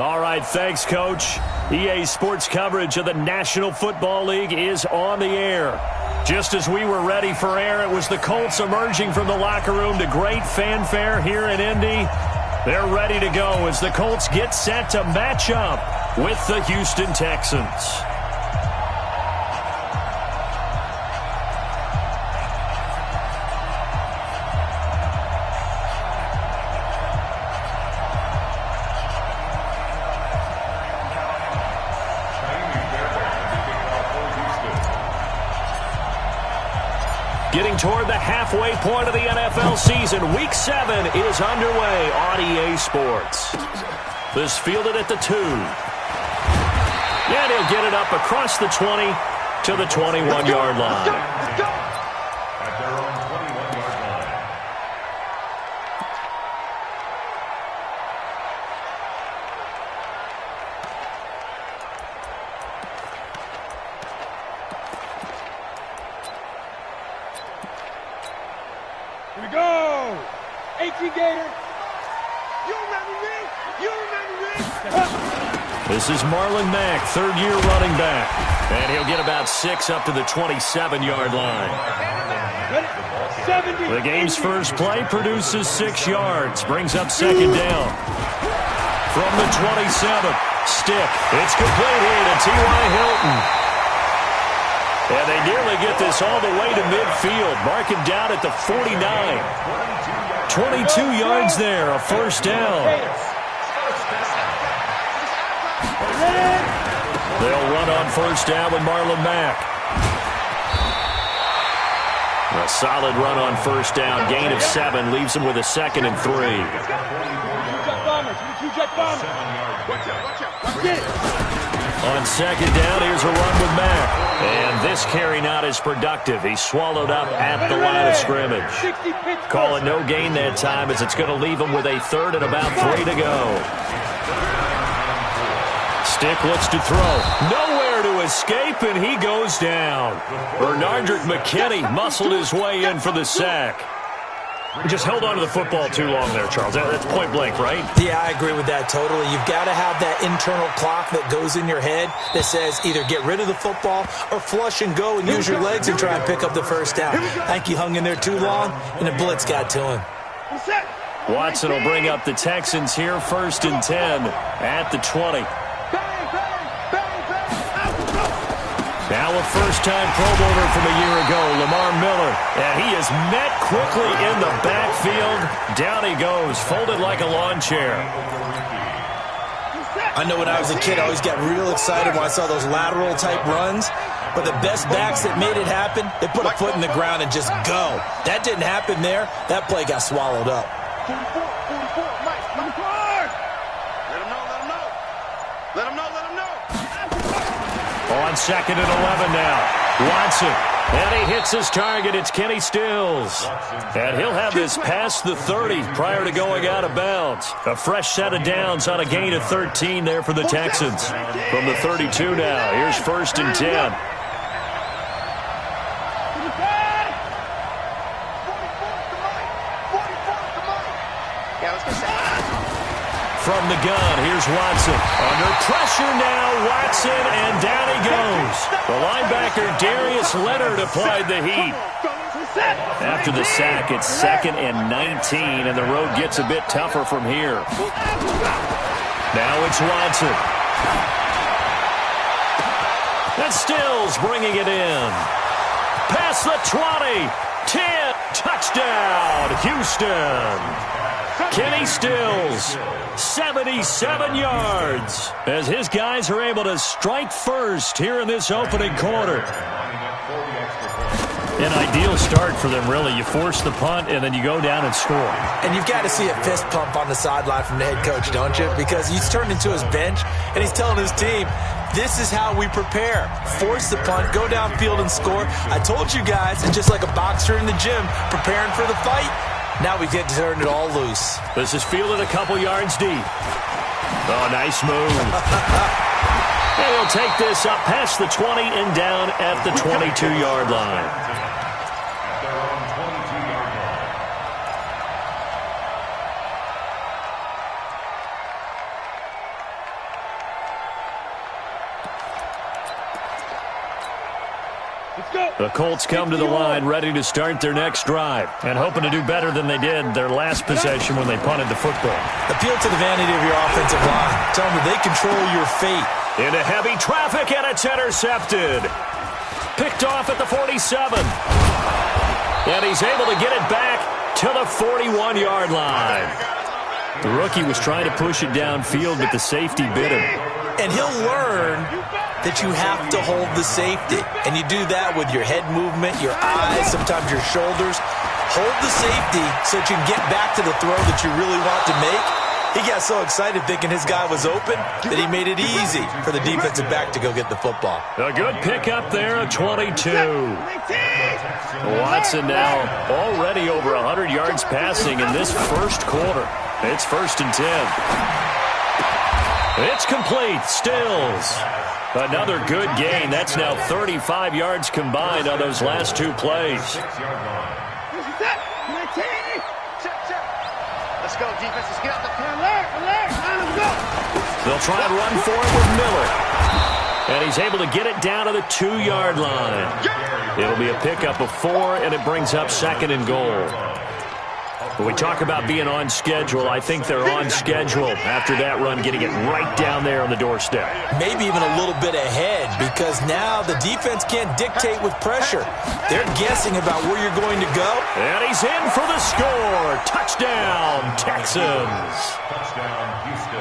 All right, thanks, Coach. EA Sports coverage of the National Football League is on the air. Just as we were ready for air, it was the Colts emerging from the locker room to great fanfare here in Indy. They're ready to go as the Colts get set to match up with the Houston Texans. Getting toward the halfway point of the NFL season, Week 7 is underway on EA Sports. This fielded at the 2. And he'll get it up across the 20 to the 21-yard line. At their own 21-yard line. Here we go! 18 Gator! You remember me? You remember me? This is Marlon Mack, third-year running back. And he'll get about 6 up to the 27-yard line. 70. The game's first play produces 6 yards, brings up second down. From the 27, stick. It's complete here to T.Y. Hilton. And they nearly get this all the way to midfield. Mark him down at the 49. 22 yards there, a first down. They'll run on first down with Marlon Mack. A solid run on first down. Gain of 7 leaves him with a 2nd and 3. On second down, here's a run with Mack. And this carry not as productive. He's swallowed up at the line of scrimmage. Calling no gain that time as it's going to leave him with a 3rd and about 3 to go. Stick looks to throw. Nowhere to escape, and he goes down. Bernardrick McKinney muscled his way in for the sack. He just held on to the football too long there, Charles. That's point blank, right? Yeah, I agree with that totally. You've got to have that internal clock that goes in your head that says either get rid of the football or flush and go and use your legs and try and pick up the first down. I think he hung in there too long, and the blitz got to him. Watson will bring up the Texans here, 1st and 10 at the 20. Now a first-time Pro Bowler from a year ago, Lamar Miller. And he is met quickly in the backfield. Down he goes, folded like a lawn chair. I know when I was a kid, I always got real excited when I saw those lateral-type runs. But the best backs that made it happen, they put a foot in the ground and just go. That didn't happen there. That play got swallowed up. 44, Mike, come hard! Let him know. Let him know. On 2nd and 11 now. Watson. And he hits his target. It's Kenny Stills. And he'll have this past the 30 prior to going out of bounds. A fresh set of downs on a gain of 13 there for the Texans. From the 32 now. Here's 1st and 10. From the gun, here's Watson. Under pressure now, Watson, and down he goes. The linebacker, Darius Leonard, applied the heat. After the sack, it's 2nd and 19, and the road gets a bit tougher from here. Now it's Watson. And Stills bringing it in. Past the 20, 10, touchdown, Houston. Kenny Stills, 77 yards, as his guys are able to strike first here in this opening quarter. An ideal start for them, really. You force the punt, and then you go down and score. And you've got to see a fist pump on the sideline from the head coach, don't you? Because he's turned into his bench, and he's telling his team, this is how we prepare. Force the punt, go downfield and score. I told you guys, it's just like a boxer in the gym preparing for the fight. Now we get to turn it all loose. This is fielded a couple yards deep. Oh, nice move. And he'll take this up past the 20 and down at the 22-yard line. The Colts come to the line ready to start their next drive and hoping to do better than they did their last possession when they punted the football. Appeal to the vanity of your offensive line. Tell them that they control your fate. Into heavy traffic, and it's intercepted. Picked off at the 47. And he's able to get it back to the 41-yard line. The rookie was trying to push it downfield, but the safety bit him. And he'll learn that you have to hold the safety. And you do that with your head movement, your eyes, sometimes your shoulders. Hold the safety so that you can get back to the throw that you really want to make. He got so excited thinking his guy was open that he made it easy for the defensive back to go get the football. A good pickup there at 22. Watson now already over 100 yards passing in this first quarter. It's 1st and 10. It's complete. Stills. Another good gain. That's now 35 yards combined on those last two plays. Let's go, defense. Let's get out the field. Let's go. They'll try and run for it with Miller. And he's able to get it down to the 2-yard line. It'll be a pickup of 4, and it brings up 2nd and goal. When we talk about being on schedule, I think they're on schedule after that run, getting it right down there on the doorstep. Maybe even a little bit ahead, because now the defense can't dictate with pressure. They're guessing about where you're going to go. And he's in for the score. Touchdown, Texans.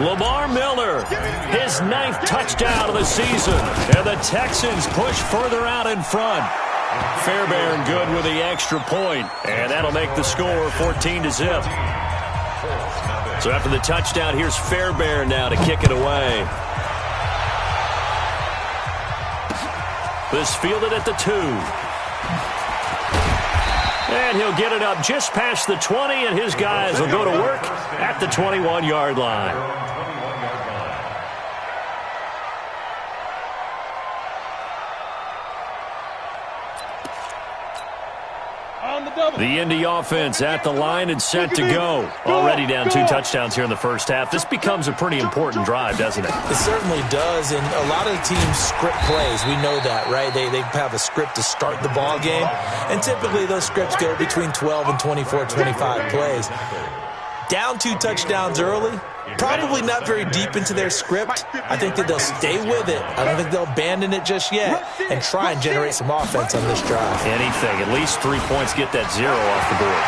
Lamar Miller, his 9th touchdown of the season. And the Texans push further out in front. Fairbairn good with the extra point, and that'll make the score 14-0. So after the touchdown, here's Fairbairn now to kick it away. This fielded at the 2. And he'll get it up just past the 20, and his guys will go to work at the 21-yard line. The Indy offense at the line and set to go. Already down 2 touchdowns here in the first half. This becomes a pretty important drive, doesn't it? It certainly does, and a lot of the teams script plays. We know that, right? They have a script to start the ball game, and typically those scripts go between 12 and 24, 25 plays. Down 2 touchdowns early, probably not very deep into their script. I think that they'll stay with it. I don't think they'll abandon it just yet and try and generate some offense on this drive. Anything. At least 3 points get that 0 off the board.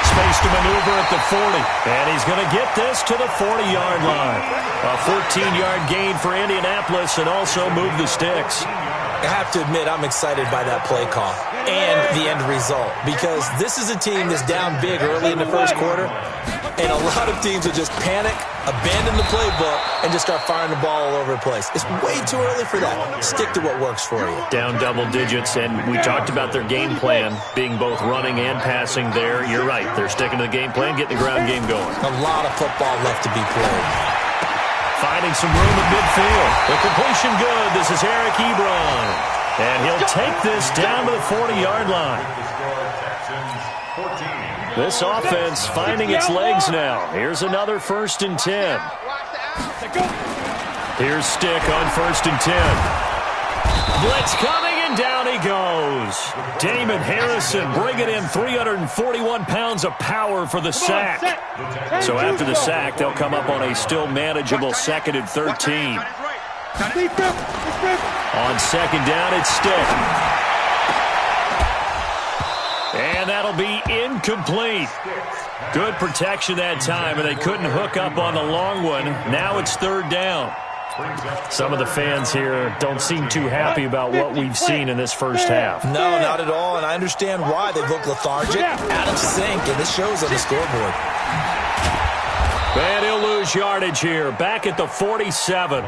Space to maneuver at the 40. And he's going to get this to the 40-yard line. A 14-yard gain for Indianapolis and also move the sticks. I have to admit, I'm excited by that play call and the end result, because this is a team that's down big early in the first quarter, and a lot of teams will just panic, abandon the playbook, and just start firing the ball all over the place. It's way too early for that. Stick to what works for you. Down double digits, and we talked about their game plan being both running and passing there. You're right. They're sticking to the game plan, getting the ground game going. A lot of football left to be played. Finding some room at midfield. The completion good. This is Eric Ebron. And he'll take this down to the 40-yard line. This offense finding its legs now. Here's another 1st and 10. Here's Stick on 1st and 10. Blitz coming, and down he goes. Damon Harrison bringing in 341 pounds of power for the sack. So after the sack, they'll come up on a still manageable 2nd and 13. On 2nd down, it's Stick. And that'll be incomplete. Good protection that time, and they couldn't hook up on the long one. Now it's 3rd down. Some of the fans here don't seem too happy about what we've seen in this first half. No, not at all, and I understand why. They look lethargic, out of sync, and this shows on the scoreboard. And he'll lose yardage here, back at the 47.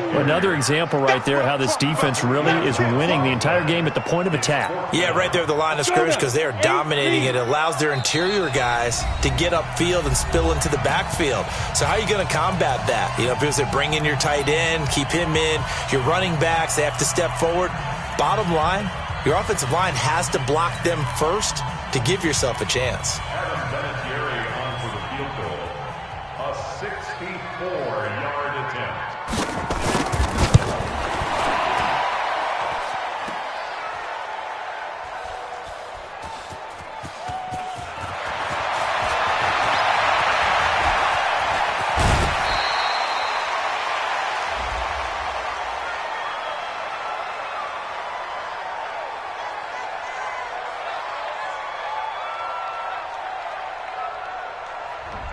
Another example right there how this defense really is winning the entire game at the point of attack. Yeah, right there at the line of scrimmage, because they are dominating it. It allows their interior guys to get upfield and spill into the backfield. So how are you going to combat that? You know, because they bring in your tight end, keep him in, your running backs, they have to step forward. Bottom line, your offensive line has to block them first to give yourself a chance. A 64-yard attempt.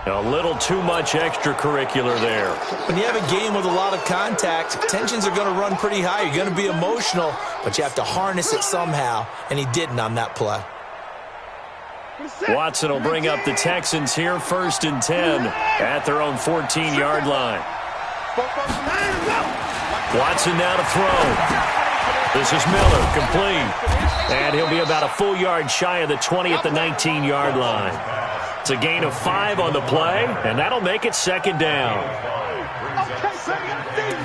A little too much extracurricular there. When you have a game with a lot of contact, tensions are going to run pretty high. You're going to be emotional, but you have to harness it somehow, and he didn't on that play. Watson will bring up the Texans here, 1st and 10 at their own 14-yard line. Watson now to throw. This is Miller, complete. And he'll be about a full yard shy of the 20 at the 19-yard line. It's a gain of 5 on the play, and that'll make it 2nd down.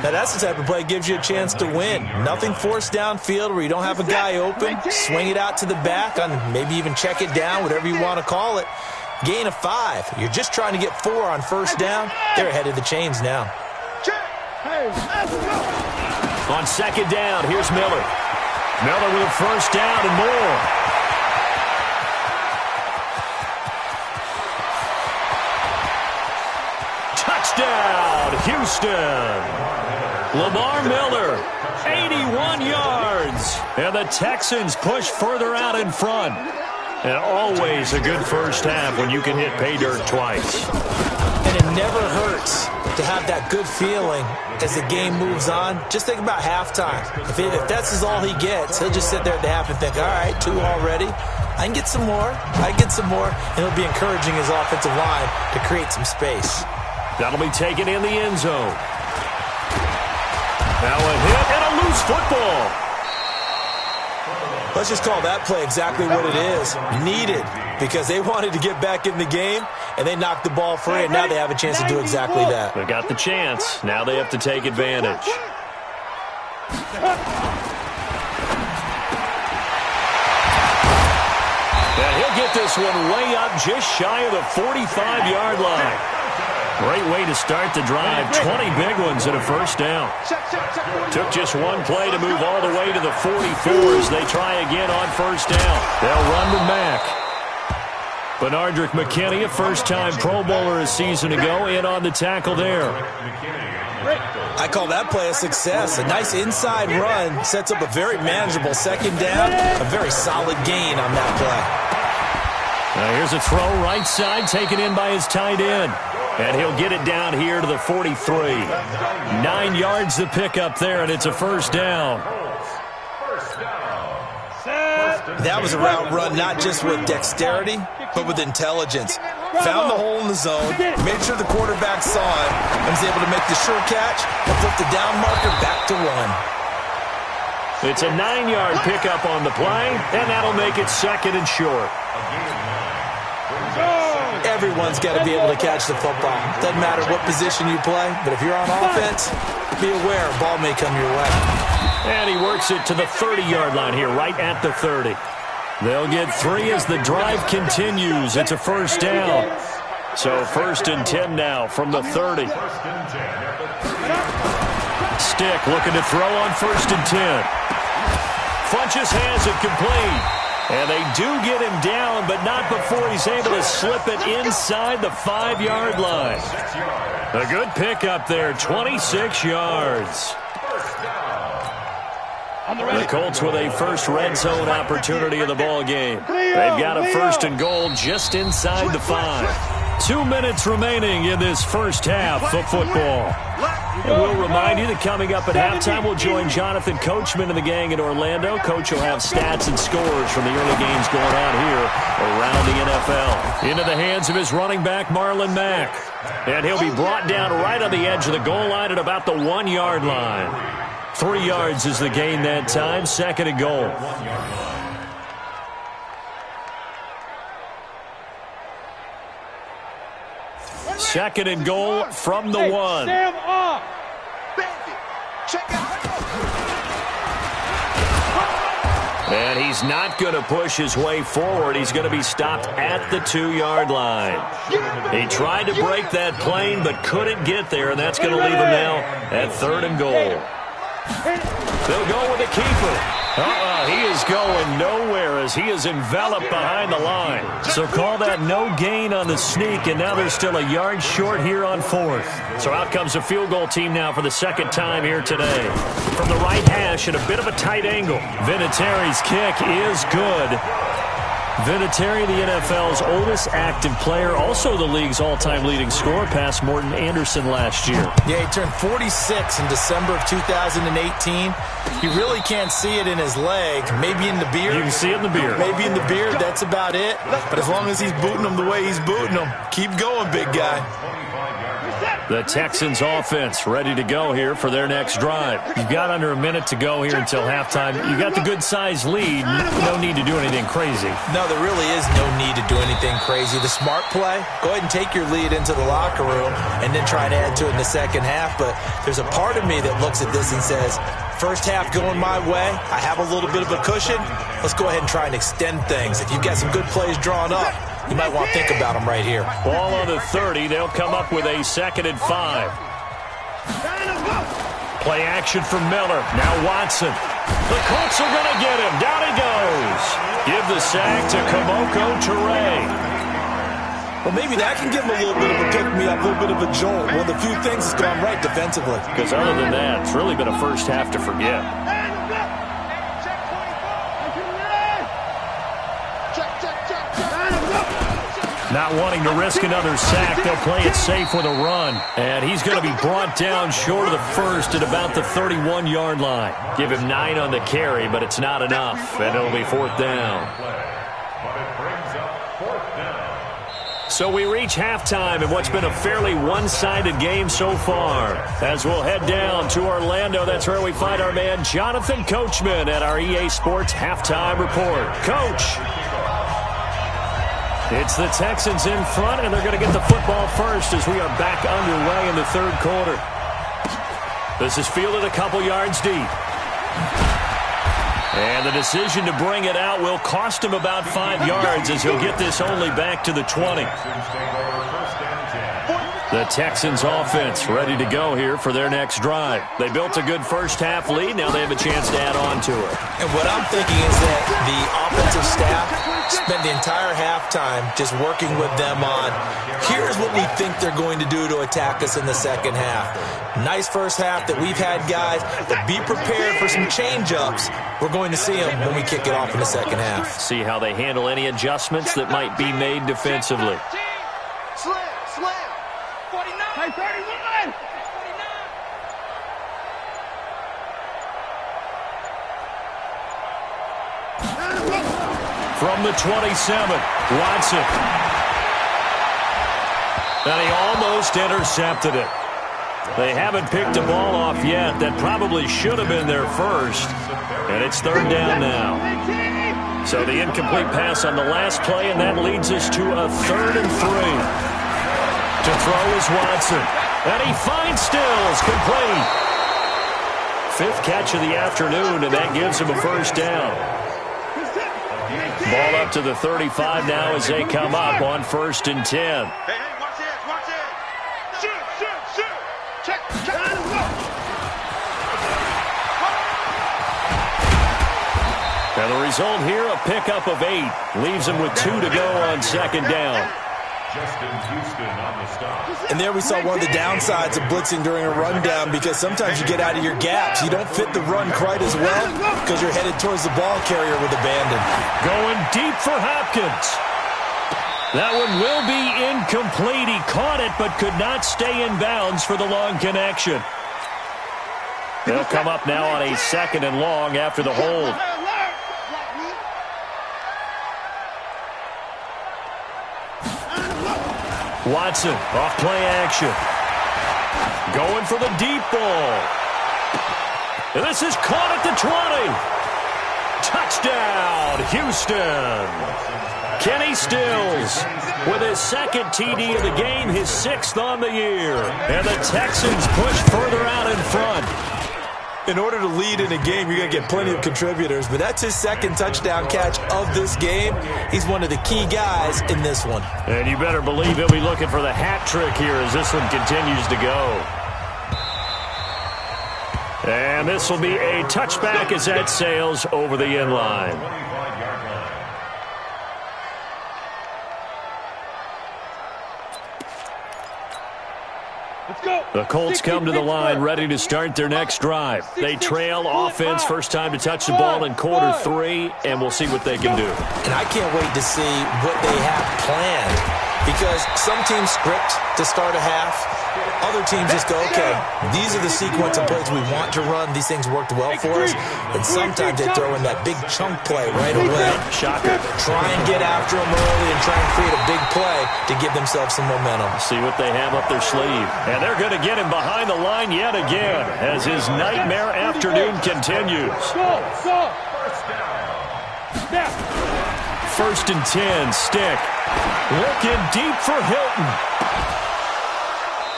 Now that's the type of play that gives you a chance to win. Nothing forced downfield where you don't have a guy open. Swing it out to the back, on maybe even check it down, whatever you want to call it. Gain of 5. You're just trying to get 4 on 1st down. They're ahead of the chains now. On 2nd down, here's Miller. Miller with a 1st down and more. Touchdown, Houston. Lamar Miller, 81 yards. And the Texans push further out in front. And always a good first half when you can hit pay dirt twice. And it never hurts to have that good feeling as the game moves on. Just think about halftime. If that's all he gets, he'll just sit there at the half and think, all right, 2 already. I can get some more. I can get some more. And he'll be encouraging his offensive line to create some space. That'll be taken in the end zone. Now a hit and a loose football. Let's just call that play exactly what it is. Needed, because they wanted to get back in the game, and they knocked the ball free, and now they have a chance to do exactly that. They got the chance. Now they have to take advantage. And he'll get this one way up just shy of the 45-yard line. Great way to start the drive. 20 big ones and a 1st down. Took just one play to move all the way to the 44 as they try again on 1st down. They'll run with Mack. Benardrick McKinney, a first-time Pro Bowler a season ago, in on the tackle there. I call that play a success. A nice inside run sets up a very manageable 2nd down. A very solid gain on that play. Now here's a throw right side taken in by his tight end. And he'll get it down here to the 43. 9 yards to pick up there, and it's a 1st down. That was a route run not just with dexterity, but with intelligence. Found the hole in the zone, made sure the quarterback saw it, and was able to make the sure catch and flip the down marker back to 1. It's a 9-yard pickup on the play, and that'll make it 2nd and short. Everyone's got to be able to catch the football. Doesn't matter what position you play, but if you're on offense, be aware a ball may come your way. And he works it to the 30-yard line here, right at the 30. They'll get 3 as the drive continues. It's a 1st down. So 1st and 10 now from the 30. Stick looking to throw on 1st and 10. Funches has it complete. And they do get him down, but not before he's able to slip it inside the 5-yard line. A good pickup there, 26 yards. The Colts with a first red zone opportunity of the ball game. They've got a 1st and goal just inside the 5. 2 minutes remaining in this first half of football. And we'll remind you that coming up at halftime, we'll join Jonathan Coachman and the gang in Orlando. Coach will have stats and scores from the early games going on here around the NFL. Into the hands of his running back, Marlon Mack. And he'll be brought down right on the edge of the goal line at about the 1-yard line. 3 yards is the gain that time, 2nd and goal. Second and goal from the 1. And he's not going to push his way forward. He's going to be stopped at the 2-yard line. He tried to break that plane but couldn't get there, and that's going to leave him now at 3rd and goal. They'll go with the keeper. He is going nowhere as he is enveloped behind the line. So call that no gain on the sneak, and now they're still a yard short here on 4th. So out comes a field goal team now for the 2nd time here today. From the right hash at a bit of a tight angle. Vinatieri's kick is good. Vinatieri, the NFL's oldest active player, also the league's all-time leading scorer, past Morton Anderson last year. Yeah, he turned 46 in December of 2018. You really can't see it in his leg, maybe in the beard. You can see it in the beard. Maybe in the beard, that's about it. But as long as he's booting them the way he's booting them, keep going, big guy. The Texans offense ready to go here for their next drive. You've got under a minute to go here until halftime. You've got the good-sized lead. No need to do anything crazy. No, there really is no need to do anything crazy. The smart play, go ahead and take your lead into the locker room and then try to add to it in the second half. But there's a part of me that looks at this and says, first half going my way, I have a little bit of a cushion. Let's go ahead and try and extend things. If you've got some good plays drawn up, you might want to think about them right here. Ball on the 30. They'll come up with a 2nd and 5. Play action from Miller. Now Watson. The Colts are going to get him. Down he goes. Give the sack to Kamoko Toure. Well, maybe that can give him a little bit of a pick-me-up, a little bit of a jolt. One of the few things that's gone right defensively. Because other than that, it's really been a first half to forget. Not wanting to risk another sack, they'll play it safe with a run. And he's going to be brought down short of the first at about the 31-yard line. Give him 9 on the carry, but it's not enough. And it'll be 4th down. So we reach halftime in what's been a fairly one-sided game so far. As we'll head down to Orlando, that's where we find our man Jonathan Coachman at our EA Sports Halftime Report. Coach. It's the Texans in front, and they're going to get the football first as we are back underway in the 3rd quarter. This is fielded a couple yards deep. And the decision to bring it out will cost him about 5 yards as he'll get this only back to the 20. The Texans offense ready to go here for their next drive. They built a good first half lead. Now they have a chance to add on to it. And what I'm thinking is that the offensive staff spent the entire halftime just working with them on, here's what we think they're going to do to attack us in the second half. Nice first half that we've had, guys, but be prepared for some change-ups. We're going to see them when we kick it off in the second half. See how they handle any adjustments that might be made defensively. Slam. 49. 31. From the 27, Watson. And he almost intercepted it. They haven't picked a ball off yet. That probably should have been their first. And it's 3rd down now. So the incomplete pass on the last play, and that leads us to a 3rd and 3. To throw is Watson. And he finds Stills, complete. 5th catch of the afternoon, and that gives him a first down. Ball up to the 35 now as they come up on 1st and 10. Hey, watch it. Shoot. Check. And the result here, a pickup of 8. Leaves him with 2 to go on 2nd down. Justin Houston on the stop. And there we saw one of the downsides of blitzing during a rundown, because sometimes you get out of your gaps. You don't fit the run quite as well because you're headed towards the ball carrier with abandon. Going deep for Hopkins. That one will be incomplete. He caught it but could not stay in bounds for the long connection. They'll come up now on a 2nd and long after the hold. Watson off play action. Going for the deep ball. And this is caught at the 20. Touchdown, Houston. Kenny Stills with his 2nd TD of the game, his 6th on the year. And the Texans push further out in front. In order to lead in a game, you're going to get plenty of contributors, but that's his 2nd touchdown catch of this game. He's one of the key guys in this one. And you better believe he'll be looking for the hat trick here as this one continues to go. And this will be a touchback as that sails over the end line. The Colts come to the line ready to start their next drive. They trail offense, first time to touch the ball in quarter 3, and we'll see what they can do. And I can't wait to see what they have planned, because some teams script to start a half. Other teams just go, okay, these are the sequence of plays we want to run. These things worked well for us. And sometimes they throw in that big chunk play right away. Shocker. Try and get after them early and try and create a big play to give themselves some momentum. See what they have up their sleeve. And they're going to get him behind the line yet again as his nightmare afternoon continues. First and 10, Stick. Looking deep for Hilton.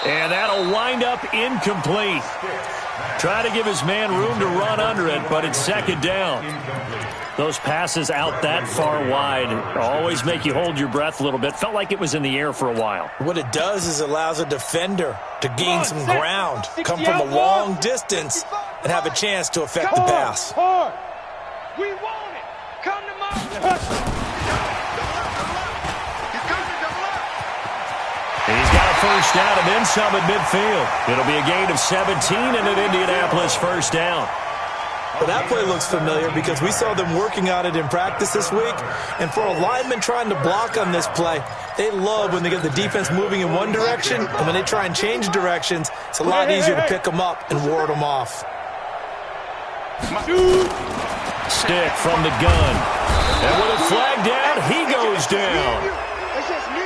And that'll wind up incomplete. Try to give his man room to run under it, but it's second down. Those passes out that far wide always make you hold your breath a little bit. Felt like it was in the air for a while. What it does is allows a defender to gain some ground, come from a long distance, and have a chance to affect the pass. We want it. Come to my... He's got a first down and then some at midfield. It'll be a gain of 17 and an Indianapolis first down. Well, that play looks familiar because we saw them working on it in practice this week. And for a lineman trying to block on this play, they love when they get the defense moving in one direction. And when they try and change directions, it's a lot easier to pick them up and ward them off. Stick from the gun. And with a flag down, he goes down.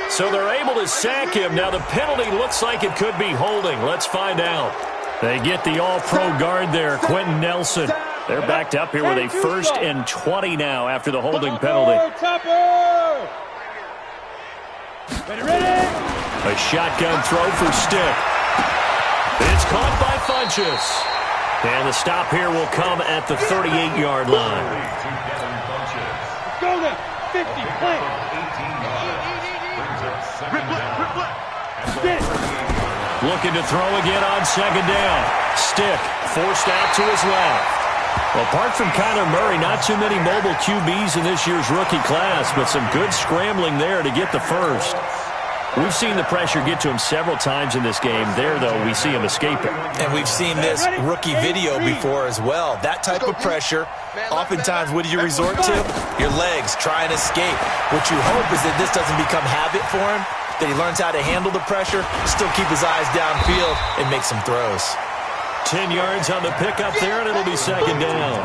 So they're able to sack him. Now the penalty looks like it could be holding. Let's find out. They get the all-pro guard there, Quentin Nelson. They're backed up here with a first and 20 now after the holding penalty. A shotgun throw for Stick. It's caught by Funchess. And the stop here will come at the 38-yard line. Go there. 50, play. Looking to throw again on second down. Stick forced out to his left. Well, apart from Kyler Murray, not too many mobile QBs in this year's rookie class, but some good scrambling there to get the first. We've seen the pressure get to him several times in this game. There, though, we see him escape it. And we've seen this rookie video before as well. That type of pressure, oftentimes, what do you resort to? Your legs, try and escape. What you hope is that this doesn't become habit for him, that he learns how to handle the pressure, still keep his eyes downfield, and make some throws. 10 yards on the pickup there, and it'll be second down.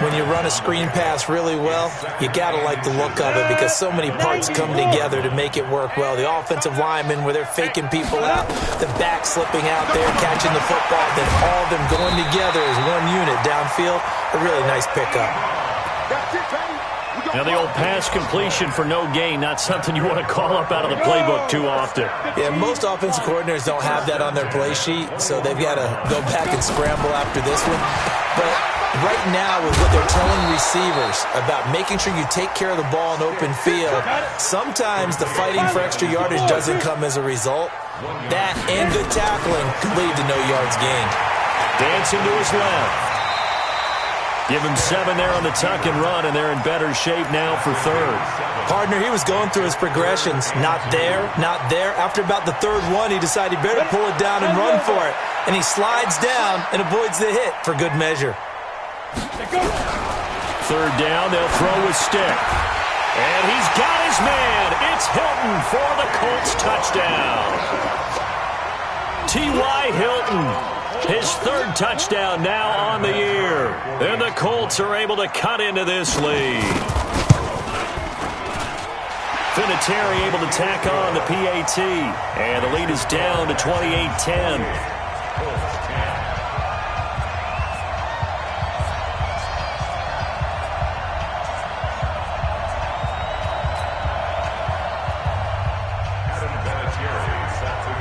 When you run a screen pass really well, you got to like the look of it because so many parts come together to make it work well. The offensive linemen, where they're faking people out, the back slipping out there, catching the football, then all of them going together as one unit downfield. A really nice pickup. Now the old pass completion for no gain, not something you want to call up out of the playbook too often. Yeah, most offensive coordinators don't have that on their play sheet, so they've got to go back and scramble after this one. But right now, with what they're telling receivers about making sure you take care of the ball in open field, sometimes the fighting for extra yardage doesn't come as a result. That and good tackling could lead to no yards gained. Dancing to his left. Give him 7 there on the tuck and run, and they're in better shape now for third. Partner, he was going through his progressions. Not there, not there. After about the third one, he decided he better pull it down and run for it. And he slides down and avoids the hit for good measure. Third down, they'll throw with Stick. And he's got his man. It's Hilton for the Colts touchdown. T.Y. Hilton. His third touchdown now on the year. And the Colts are able to cut into this lead. Vinatieri able to tack on the PAT. And the lead is down to 28-10.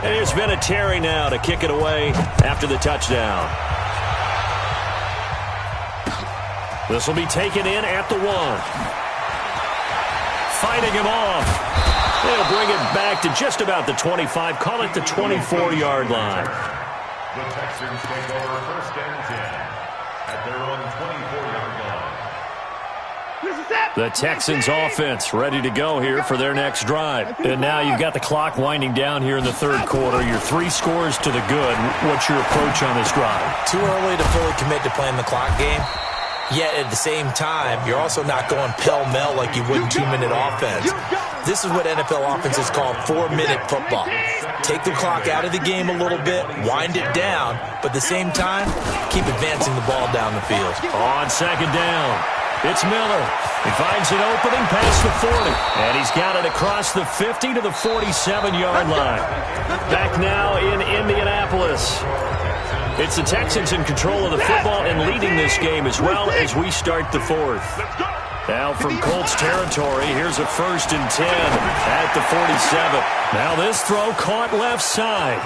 And it's Vinatieri now to kick it away after the touchdown. This will be taken in at the 1. Fighting him off. They'll bring it back to just about the 25. Call it the 24-yard line. The Texans take over first and 10 at their own 24-yard line. The Texans offense ready to go here for their next drive. And now you've got the clock winding down here in the third quarter. You're 3 scores to the good. What's your approach on this drive? Too early to fully commit to playing the clock game. Yet at the same time, you're also not going pell-mell like you would in 2-minute offense. This is what NFL offenses call 4-minute football. Take the clock out of the game a little bit, wind it down, but at the same time, keep advancing the ball down the field. On second down, it's Miller. He finds an opening past the 40, and he's got it across the 50 to the 47-yard line. Back now in Indianapolis. It's the Texans in control of the football and leading this game as well as we start the fourth. Now from Colts territory, here's a 1st and 10 at the 47. Now this throw caught left side.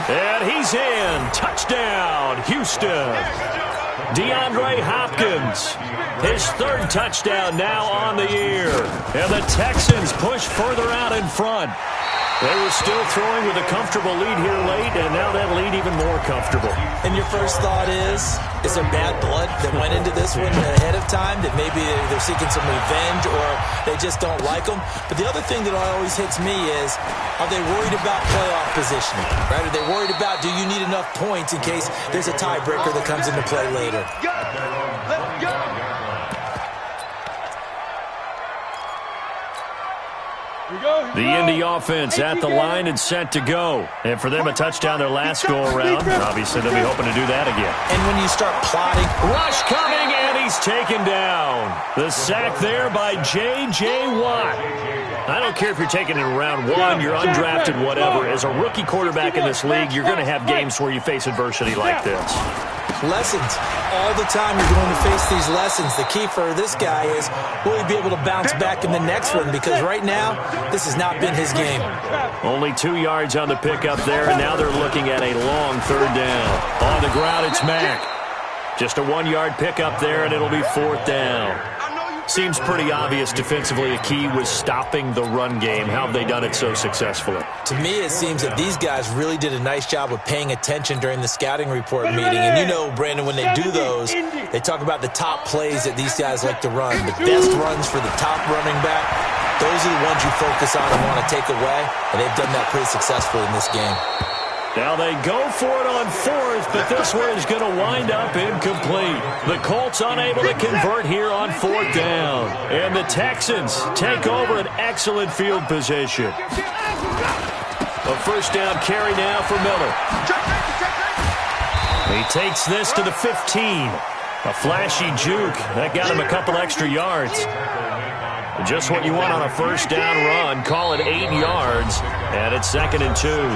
And he's in. Touchdown, Houston. DeAndre Hopkins, his 3rd touchdown now on the year. And the Texans push further out in front. They were still throwing with a comfortable lead here late, and now that lead even more comfortable. And your first thought is there bad blood that went into this one ahead of time, that maybe they're seeking some revenge or they just don't like them? But the other thing that always hits me is, are they worried about playoff positioning? Right? Are they worried about, do you need enough points in case there's a tiebreaker that comes into play later? Let's go! The Indy offense at the line and set to go. And for them, a touchdown their last go-around. Obviously, they'll be hoping to do that again. And when you start plotting... Rush coming, and he's taken down. The sack there by J.J. Watt. I don't care if you're taking it in round 1, you're undrafted, whatever. As a rookie quarterback in this league, you're going to have games where you face adversity like this. Lessons. All the time you're going to face these lessons. The key for this guy is, will he be able to bounce back in the next one? Because right now, this has not been his game. Only 2 yards on the pickup there, and now they're looking at a long 3rd down. On the ground, it's Mack. Just a 1-yard pickup there, and it'll be 4th down. Seems pretty obvious defensively a key was stopping the run game. How have they done it so successfully? To me, it seems that these guys really did a nice job of paying attention during the scouting report meeting. And you know, Brandon, when they do those, they talk about the top plays that these guys like to run. The best runs for the top running back, those are the ones you focus on and want to take away. And they've done that pretty successfully in this game. Now they go for it on 4th, but this one is going to wind up incomplete. The Colts unable to convert here on 4th down. And the Texans take over an excellent field position. A 1st down carry now for Miller. He takes this to the 15. A flashy juke. That got him a couple extra yards. Just what you want on a 1st down run. Call it 8 yards. And it's 2nd and 2.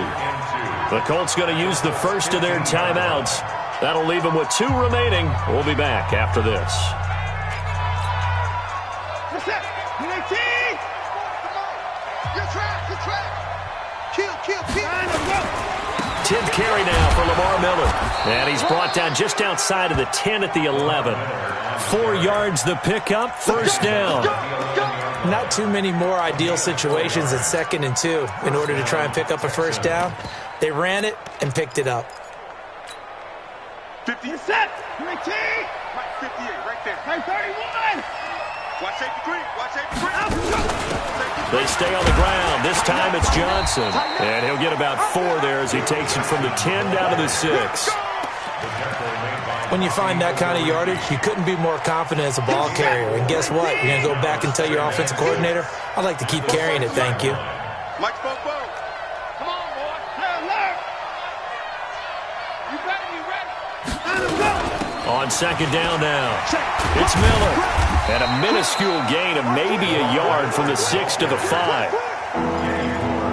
The Colts going to use the first of their timeouts. That'll leave them with 2 remaining. We'll be back after this. 10th carry now for Lamar Miller. And he's brought down just outside of the 10 at the 11. 4 yards the pickup, 1st down. Not too many more ideal situations at 2nd and 2 in order to try and pick up a 1st down. They ran it and picked it up. 50 set. 19. Right 58, right there. Right 31. Watch safety green. Watch safety green. They stay on the ground. This time it's Johnson. And he'll get about 4 there as he takes it from the 10 down to the 6. When you find that kind of yardage, you couldn't be more confident as a ball carrier. And guess what? You're going to go back and tell your offensive coordinator, I'd like to keep carrying it, thank you. Mike spoke. Come on, boy. Alert. You better be ready. On 2nd down now, it's Miller. And a minuscule gain of maybe a yard from the 6 to the 5.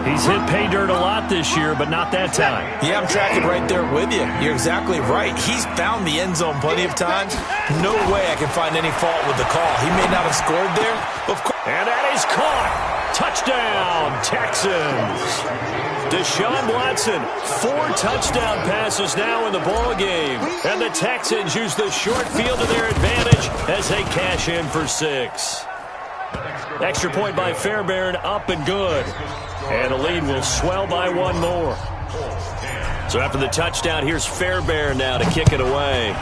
He's hit pay dirt a lot this year, but not that time. Yeah, I'm tracking right there with you. You're exactly right. He's found the end zone plenty of times. No way I can find any fault with the call. He may not have scored there, of course. And that is caught. Touchdown, Texans. Deshaun Watson, 4 touchdown passes now in the ball game. And the Texans use the short field to their advantage as they cash in for 6. Extra point by Fairbairn, up and good. And the lead will swell by 1 more. So after the touchdown, here's Fairbairn now to kick it away.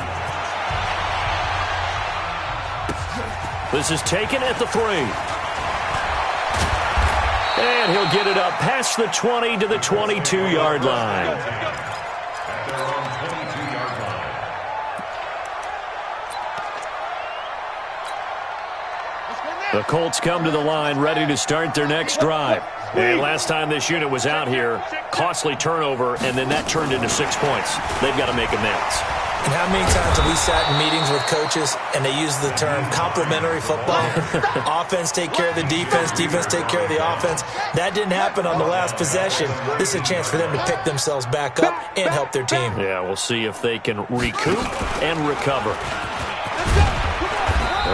This is taken at the 3. And he'll get it up past the 20 to the 22-yard line. At their own 22-yard line. The Colts come to the line ready to start their next drive. And last time this unit was out here, costly turnover, and then that turned into 6 points. They've got to make amends. And how many times have we sat in meetings with coaches and they use the term complementary football? Offense take care of the defense, defense take care of the offense. That didn't happen on the last possession. This is a chance for them to pick themselves back up and help their team. Yeah, we'll see if they can recoup and recover.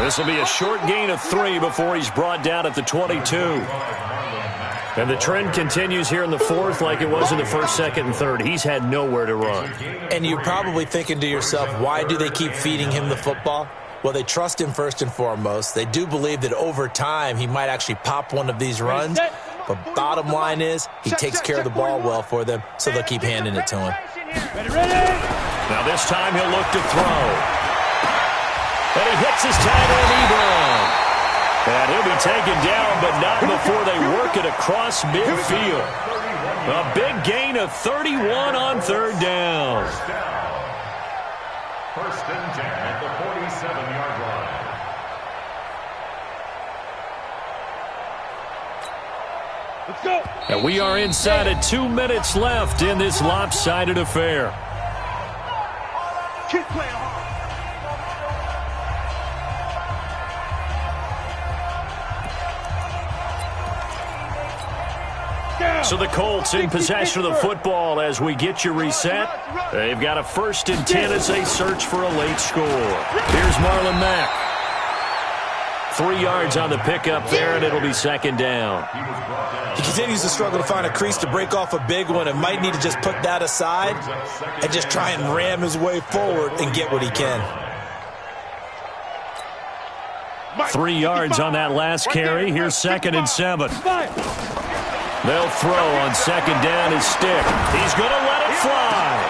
This will be a short gain of 3 before he's brought down at the 22. And the trend continues here in the 4th like it was in the 1st, 2nd, and 3rd. He's had nowhere to run. And you're probably thinking to yourself, why do they keep feeding him the football? Well, they trust him first and foremost. They do believe that over time he might actually pop one of these runs. But bottom line is he takes care of the ball well for them, so they'll keep handing it to him. Now this time he'll look to throw. And he hits his tight end, Ebron. And he'll be taken down, but not before they work it across midfield. A big gain of 31 on 3rd down. First and 10 at the 47-yard line. Let's go. And we are inside of 2 minutes left in this lopsided affair. Keep playing hard. So the Colts in possession of the football as we get you reset. They've got a 1st and 10 as they search for a late score. Here's Marlon Mack. 3 yards on the pickup there, and it'll be 2nd down. He continues to struggle to find a crease to break off a big one and might need to just put that aside and just try and ram his way forward and get what he can. 3 yards on that last carry. Here's 2nd and 7. They'll throw on 2nd down his stick. He's going to let it fly.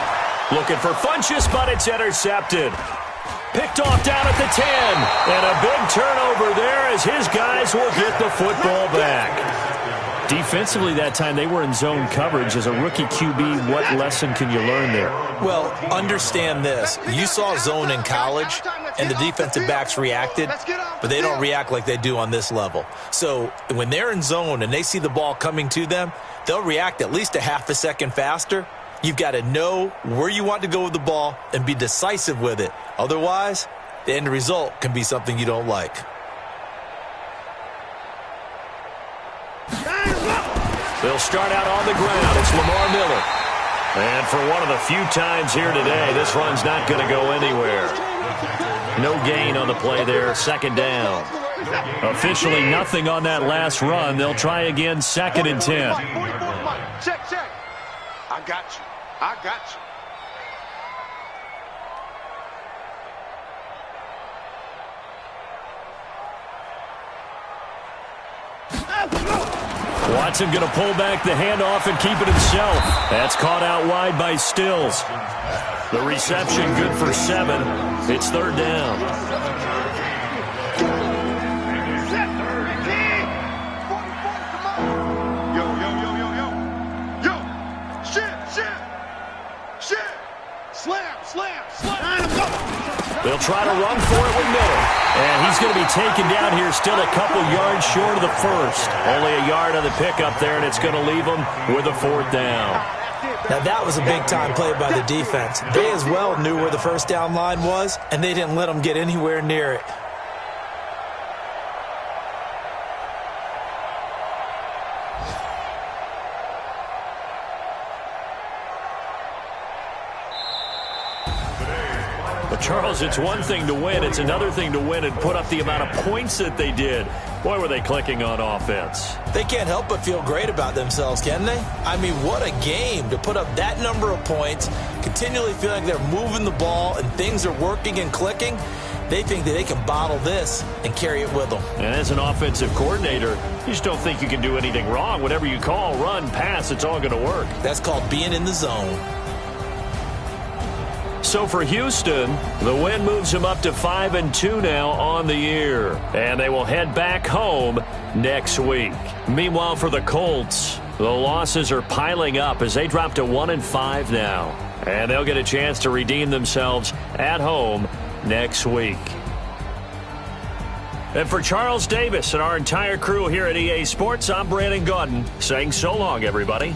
Looking for Funchess, but it's intercepted. Picked off down at the 10. And a big turnover there as his guys will get the football back. Defensively that time, they were in zone coverage. As a rookie QB, what lesson can you learn there? Well, understand this. You saw zone in college, and the defensive backs reacted, but they don't react like they do on this level. So when they're in zone and they see the ball coming to them, they'll react at least a half a second faster. You've got to know where you want to go with the ball and be decisive with it. Otherwise, the end result can be something you don't like. They'll start out on the ground. It's Lamar Miller. And for one of the few times here today, this run's not going to go anywhere. No gain on the play there, 2nd down. Officially nothing on that last run. They'll try again, 2nd and 10. Check, check. I got you. I got you. Watson going to pull back the handoff and keep it himself. That's caught out wide by Stills. The reception good for 7. It's 3rd down. Yo, yo, yo, yo, yo. Yo. Shit. Slam. They'll try to run for it with Miller. And he's going to be taken down here still a couple yards short of the 1st. Only a yard on the pickup there, and it's going to leave him with a 4th down. Now, that was a big-time play by the defense. They as well knew where the 1st down line was, and they didn't let them get anywhere near it. Charles, it's one thing to win. It's another thing to win and put up the amount of points that they did. Boy, were they clicking on offense. They can't help but feel great about themselves, can they? I mean, what a game to put up that number of points, continually feeling like they're moving the ball and things are working and clicking. They think that they can bottle this and carry it with them. And as an offensive coordinator, you just don't think you can do anything wrong. Whatever you call, run, pass, it's all going to work. That's called being in the zone. So for Houston, the win moves them up to 5-2 now on the year. And they will head back home next week. Meanwhile, for the Colts, the losses are piling up as they drop to 1-5 now. And they'll get a chance to redeem themselves at home next week. And for Charles Davis and our entire crew here at EA Sports, I'm Brandon Gaudin saying so long, everybody.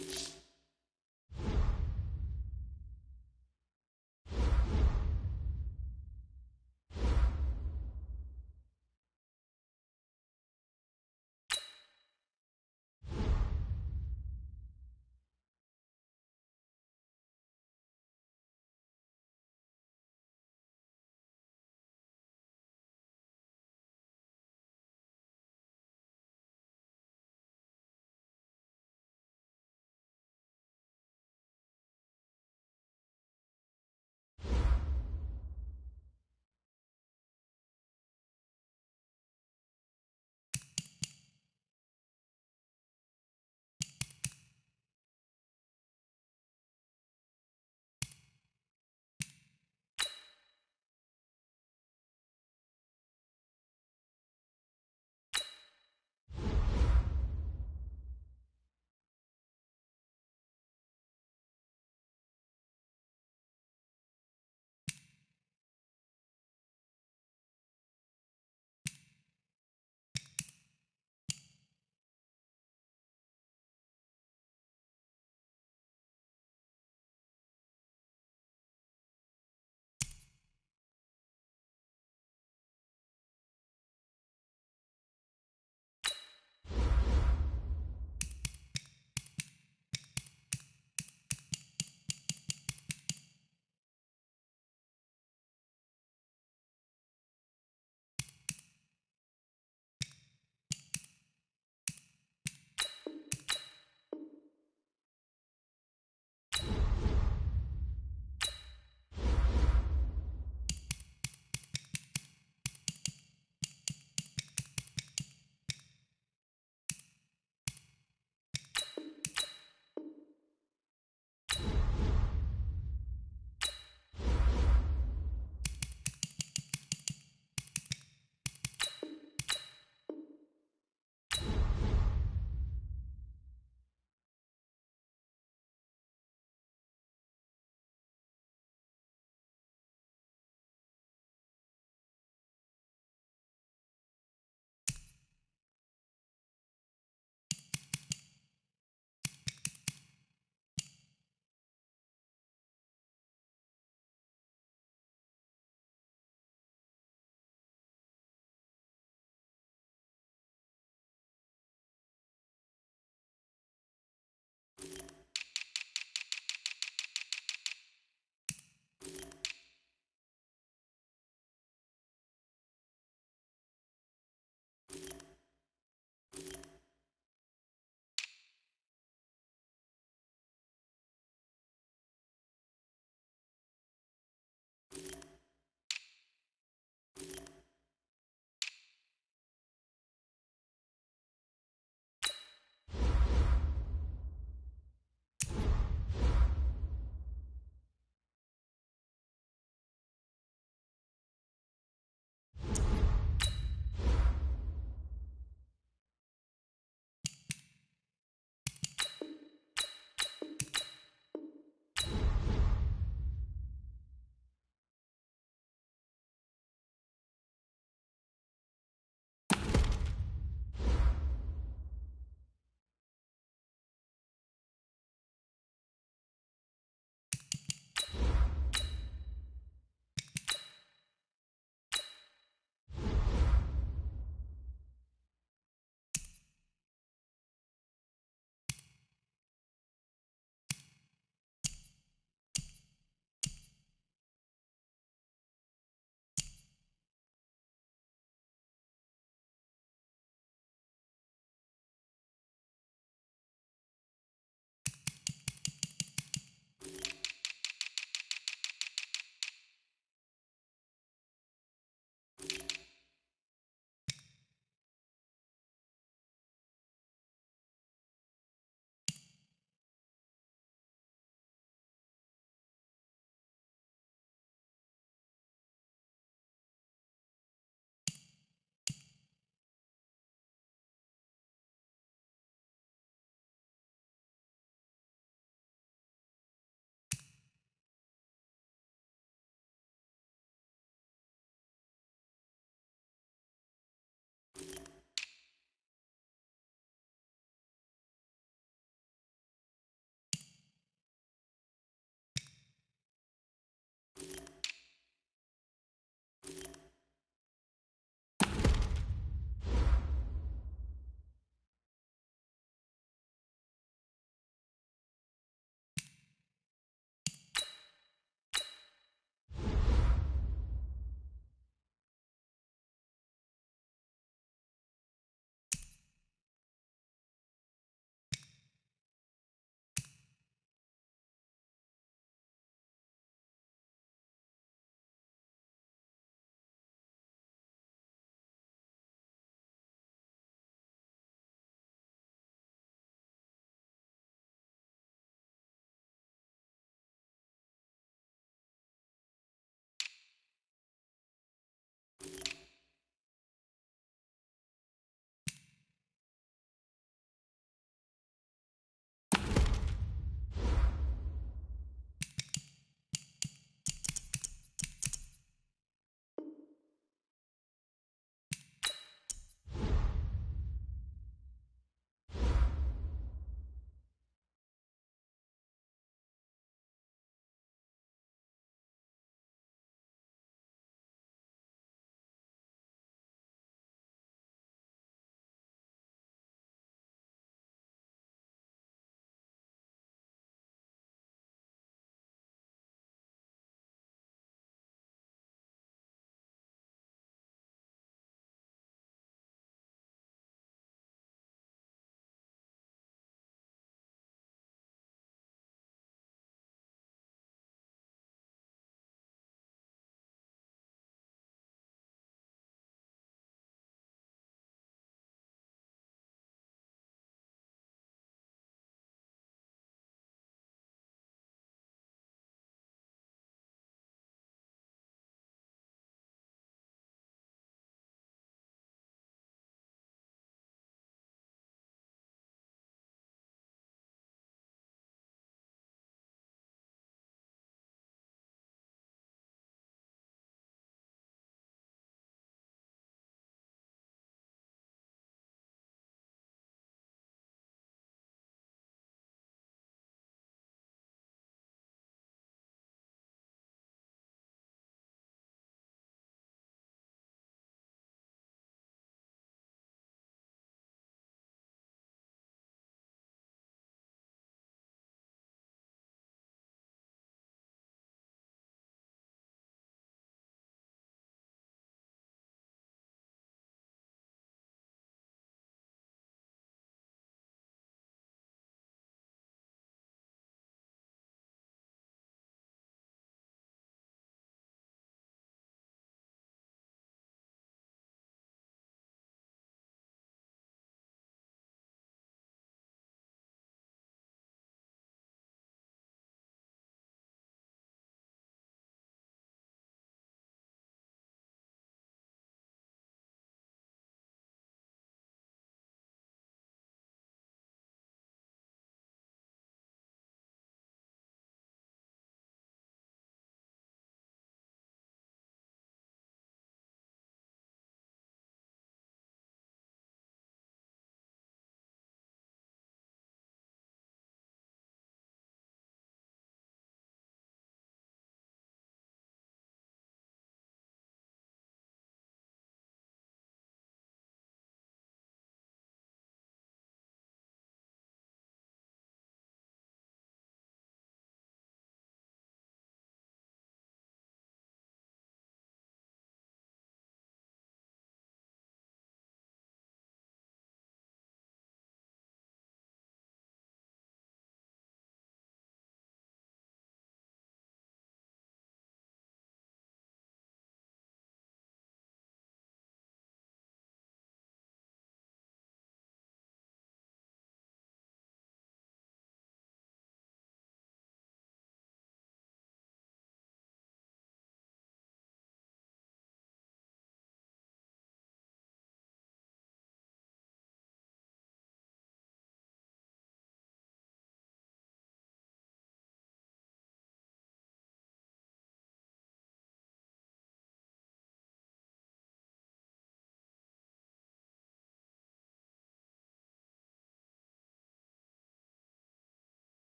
it.